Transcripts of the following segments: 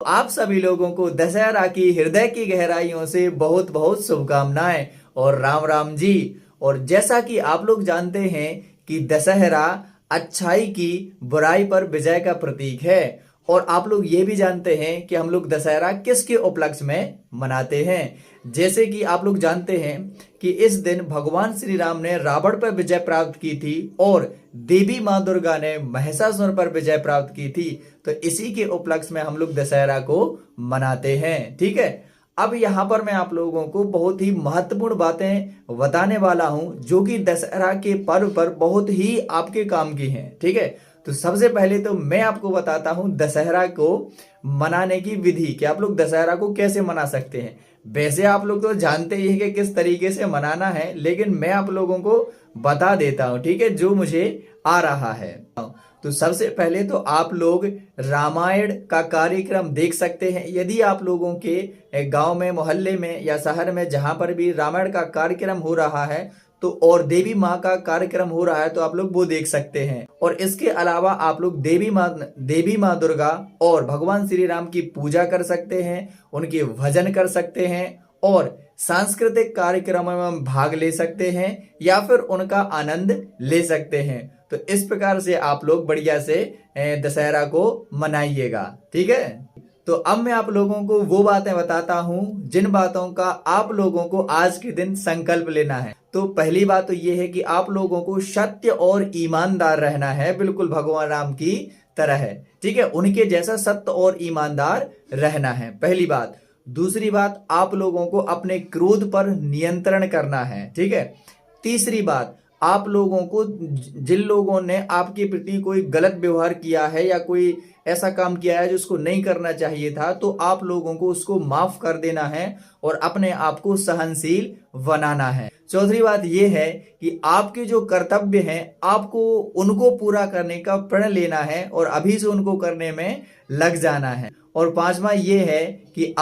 आप सभी लोगों को दशहरा की हृदय की गहराइयों से बहुत बहुत शुभकामनाएं और राम राम जी। और जैसा कि आप लोग जानते हैं कि दशहरा अच्छाई की बुराई पर विजय का प्रतीक है। और आप लोग ये भी जानते हैं कि हम लोग दशहरा किसके उपलक्ष्य में मनाते हैं। जैसे कि आप लोग जानते हैं कि इस दिन भगवान श्री राम ने रावण पर विजय प्राप्त की थी और देवी माँ दुर्गा ने महिषासुर पर विजय प्राप्त की थी। तो इसी के उपलक्ष्य में हम लोग दशहरा को मनाते हैं। ठीक है, अब यहाँ पर मैं आप लोगों को बहुत ही महत्वपूर्ण बातें बताने वाला हूं जो कि दशहरा के पर्व पर बहुत ही आपके काम की हैं। ठीक है, तो सबसे पहले तो मैं आपको बताता हूं दशहरा को मनाने की विधि कि आप लोग दशहरा को कैसे मना सकते हैं। वैसे आप लोग तो जानते ही हैं कि किस तरीके से मनाना है, लेकिन मैं आप लोगों को बता देता हूं, ठीक है, जो मुझे आ रहा है। तो सबसे पहले तो आप लोग रामायण का कार्यक्रम देख सकते हैं। यदि आप लोगों के गांव में, मोहल्ले में या शहर में जहां पर भी रामायण का कार्यक्रम हो रहा है तो और देवी माँ का कार्यक्रम हो रहा है तो आप लोग वो देख सकते हैं। और इसके अलावा आप लोग देवी माँ दुर्गा और भगवान श्री राम की पूजा कर सकते हैं, उनके भजन कर सकते हैं और सांस्कृतिक कार्यक्रमों में भाग ले सकते हैं या फिर उनका आनंद ले सकते हैं। तो इस प्रकार से आप लोग बढ़िया से दशहरा को मनाइएगा। ठीक है, तो अब मैं आप लोगों को वो बातें बताता हूं जिन बातों का आप लोगों को आज के दिन संकल्प लेना है। तो पहली बात तो ये है कि आप लोगों को सत्य और ईमानदार रहना है, बिल्कुल भगवान राम की तरह है। ठीक है, उनके जैसा सत्य और ईमानदार रहना है, पहली बात। दूसरी बात, आप लोगों को अपने क्रोध पर नियंत्रण करना है। ठीक है, तीसरी बात, आप लोगों को जिन लोगों ने आपके प्रति कोई गलत व्यवहार किया है या कोई ऐसा काम किया है जो उसको नहीं करना चाहिए था, तो आप लोगों को उसको माफ कर देना है और अपने आप को सहनशील बनाना है। चौथी बात यह है कि आपके जो कर्तव्य हैं आपको उनको पूरा करने का प्रण लेना है और अभी से उनको करने में लग जाना है। और पांचवा ये है कि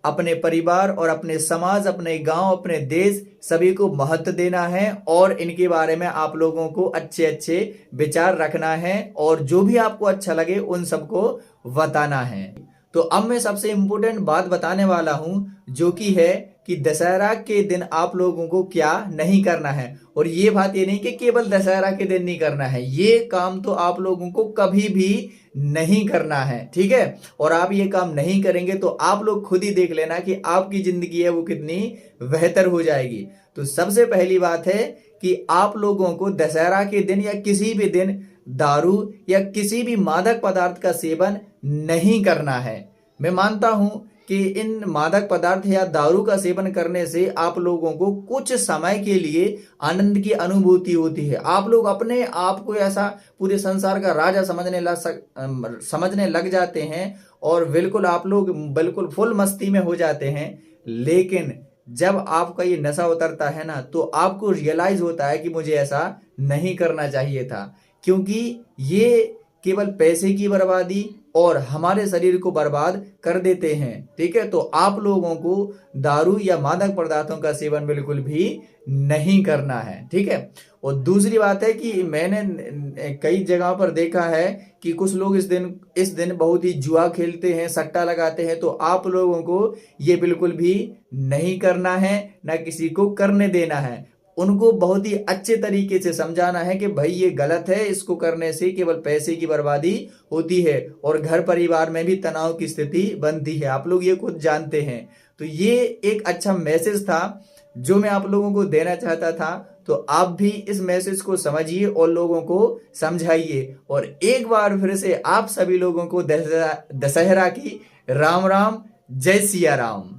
अपने परिवार और अपने समाज, अपने गांव, अपने देश सभी को महत्व देना है और इनके बारे में आप लोगों को अच्छे अच्छे विचार रखना है और जो भी आपको अच्छा लगे उन सबको बताना है। तो अब मैं सबसे इम्पोर्टेंट बात बताने वाला हूं जो कि है कि दशहरा के दिन आप लोगों को क्या नहीं करना है। और ये बात ये नहीं कि केवल दशहरा के दिन नहीं करना है, ये काम तो आप लोगों को कभी भी नहीं करना है। ठीक है, और आप ये काम नहीं करेंगे तो आप लोग खुद ही देख लेना कि आपकी जिंदगी है वो कितनी बेहतर हो जाएगी। तो सबसे पहली बात है कि आप लोगों को दशहरा के दिन या किसी भी दिन दारू या किसी भी मादक पदार्थ का सेवन नहीं करना है। मैं मानता हूं कि इन मादक पदार्थ या दारू का सेवन करने से आप लोगों को कुछ समय के लिए आनंद की अनुभूति होती है। आप लोग अपने आप को ऐसा पूरे संसार का राजा समझने लग जाते हैं और बिल्कुल आप लोग बिल्कुल फुल मस्ती में हो जाते हैं। लेकिन जब आपका ये नशा उतरता है ना तो आपको रियलाइज होता है कि मुझे ऐसा नहीं करना चाहिए था, क्योंकि ये केवल पैसे की बर्बादी और हमारे शरीर को बर्बाद कर देते हैं। ठीक है, तो आप लोगों को दारू या मादक पदार्थों का सेवन बिल्कुल भी नहीं करना है। ठीक है, और दूसरी बात है कि मैंने कई जगह पर देखा है कि कुछ लोग इस दिन बहुत ही जुआ खेलते हैं, सट्टा लगाते हैं। तो आप लोगों को ये बिल्कुल भी नहीं करना है, ना किसी को करने देना है। उनको बहुत ही अच्छे तरीके से समझाना है कि भाई ये गलत है, इसको करने से केवल पैसे की बर्बादी होती है और घर परिवार में भी तनाव की स्थिति बनती है। आप लोग ये खुद जानते हैं। तो ये एक अच्छा मैसेज था जो मैं आप लोगों को देना चाहता था। तो आप भी इस मैसेज को समझिए और लोगों को समझाइए। और एक बार फिर से आप सभी लोगों को दशहरा की राम राम, जय सिया राम।